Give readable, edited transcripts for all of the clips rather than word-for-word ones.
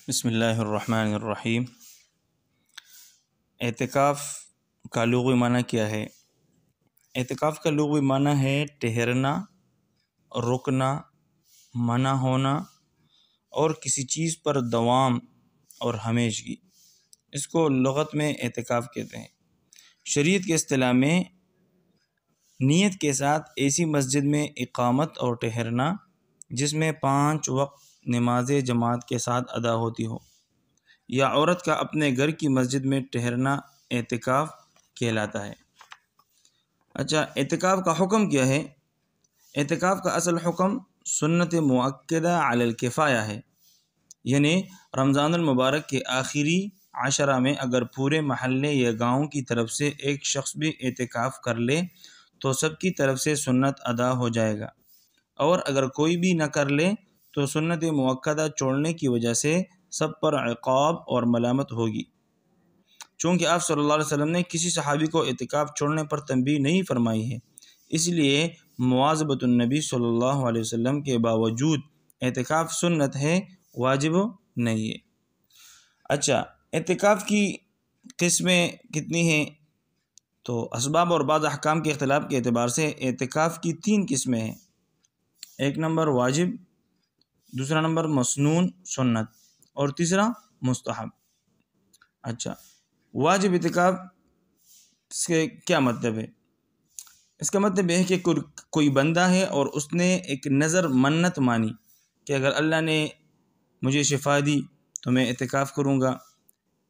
بسم اللہ الرحمن الرحیم۔ اعتکاف کا لغوی معنی کیا ہے؟ اعتکاف کا لغوی معنی ہے ٹھہرنا، رکنا، منع ہونا اور کسی چیز پر دوام اور ہمیشگی۔ اس کو لغت میں اعتکاف کہتے ہیں۔ شریعت کے اصطلاح میں نیت کے ساتھ ایسی مسجد میں اقامت اور ٹھہرنا جس میں 5 وقت نماز جماعت کے ساتھ ادا ہوتی ہو، یا عورت کا اپنے گھر کی مسجد میں ٹھہرنا اعتکاف کہلاتا ہے۔ اچھا، اعتکاف کا حکم کیا ہے؟ اعتکاف کا اصل حکم سنت مؤکدہ علی الکفایہ ہے، یعنی رمضان المبارک کے آخری عشرہ میں اگر پورے محلے یا گاؤں کی طرف سے ایک شخص بھی اعتکاف کر لے تو سب کی طرف سے سنت ادا ہو جائے گا، اور اگر کوئی بھی نہ کر لے تو سنت مؤکدہ چھوڑنے کی وجہ سے سب پر عقاب اور ملامت ہوگی۔ چونکہ آپ صلی اللہ علیہ وسلم نے کسی صحابی کو اعتکاف چھوڑنے پر تنبیہ نہیں فرمائی ہے، اس لیے مواظبت النبی صلی اللہ علیہ وسلم کے باوجود اعتکاف سنت ہے، واجب نہیں ہے۔ اچھا، اعتکاف کی قسمیں کتنی ہیں؟ تو اسباب اور بعض احکام کے اختلاف کے اعتبار سے اعتکاف کی 3 قسمیں ہیں۔ ایک نمبر واجب، دوسرا نمبر مسنون سنت، اور تیسرا مستحب۔ اچھا، واجب اعتکاف سے کیا مطلب ہے؟ اس کا مطلب یہ ہے کہ کوئی بندہ ہے اور اس نے ایک نظر منت مانی کہ اگر اللہ نے مجھے شفا دی تو میں اعتکاف کروں گا،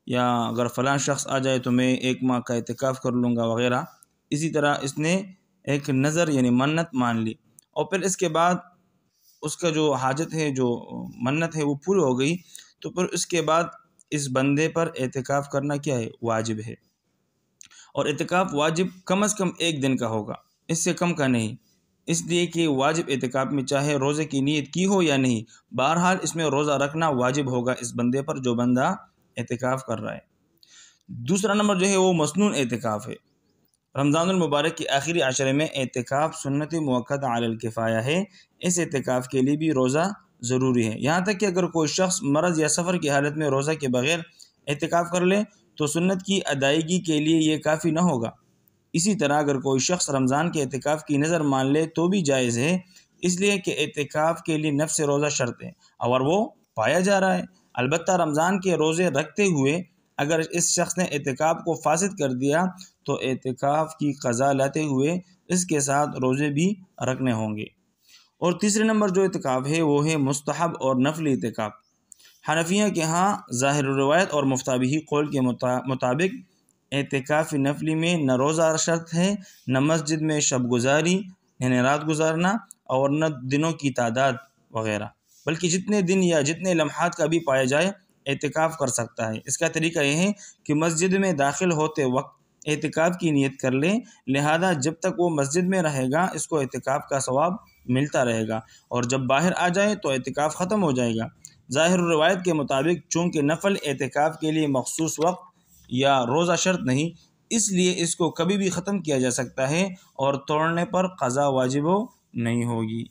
یا اگر فلاں شخص آ جائے تو میں 1 ماہ کا اعتکاف کر لوں گا وغیرہ۔ اسی طرح اس نے ایک نظر یعنی منت مان لی، اور پھر اس کے بعد اس کا جو حاجت ہے، جو منت ہے، وہ پوری ہو گئی، تو پھر اس کے بعد اس بندے پر اعتکاف کرنا کیا ہے؟ واجب ہے۔ اور اعتکاف واجب کم از کم 1 دن کا ہوگا، اس سے کم کا نہیں، اس لیے کہ واجب اعتکاف میں چاہے روزے کی نیت کی ہو یا نہیں، بہرحال اس میں روزہ رکھنا واجب ہوگا اس بندے پر جو بندہ اعتکاف کر رہا ہے۔ دوسرا نمبر جو ہے وہ مسنون اعتکاف ہے۔ رمضان المبارک کے آخری عشرے میں اعتکاف سنت مؤکدہ علی الکفایہ ہے، اس اعتکاف کے لیے بھی روزہ ضروری ہے، یہاں تک کہ اگر کوئی شخص مرض یا سفر کی حالت میں روزہ کے بغیر اعتکاف کر لے تو سنت کی ادائیگی کے لیے یہ کافی نہ ہوگا۔ اسی طرح اگر کوئی شخص رمضان کے اعتکاف کی نظر مان لے تو بھی جائز ہے، اس لیے کہ اعتکاف کے لیے نفس روزہ شرط ہے اور وہ پایا جا رہا ہے۔ البتہ رمضان کے روزے رکھتے ہوئے اگر اس شخص نے اعتکاف کو فاسد کر دیا تو اعتکاف کی قضا لاتے ہوئے اس کے ساتھ روزے بھی رکھنے ہوں گے۔ اور تیسرے نمبر جو اعتکاف ہے وہ ہے مستحب اور نفلی اعتکاف۔ حنفیہ کے ہاں ظاہر الروایت اور مفتابی قول کے مطابق اعتکاف نفلی میں نہ روزہ شرط ہے، نہ مسجد میں شب گزاری یعنی رات گزارنا، اور نہ دنوں کی تعداد وغیرہ، بلکہ جتنے دن یا جتنے لمحات کا بھی پایا جائے اعتکاف کر سکتا ہے۔ اس کا طریقہ یہ ہے کہ مسجد میں داخل ہوتے وقت اعتکاف کی نیت کر لے، لہذا جب تک وہ مسجد میں رہے گا اس کو اعتکاف کا ثواب ملتا رہے گا، اور جب باہر آ جائے تو اعتکاف ختم ہو جائے گا۔ ظاہر الروایت کے مطابق چونکہ نفل اعتکاف کے لیے مخصوص وقت یا روزہ شرط نہیں، اس لیے اس کو کبھی بھی ختم کیا جا سکتا ہے اور توڑنے پر قضا واجب نہیں ہوگی۔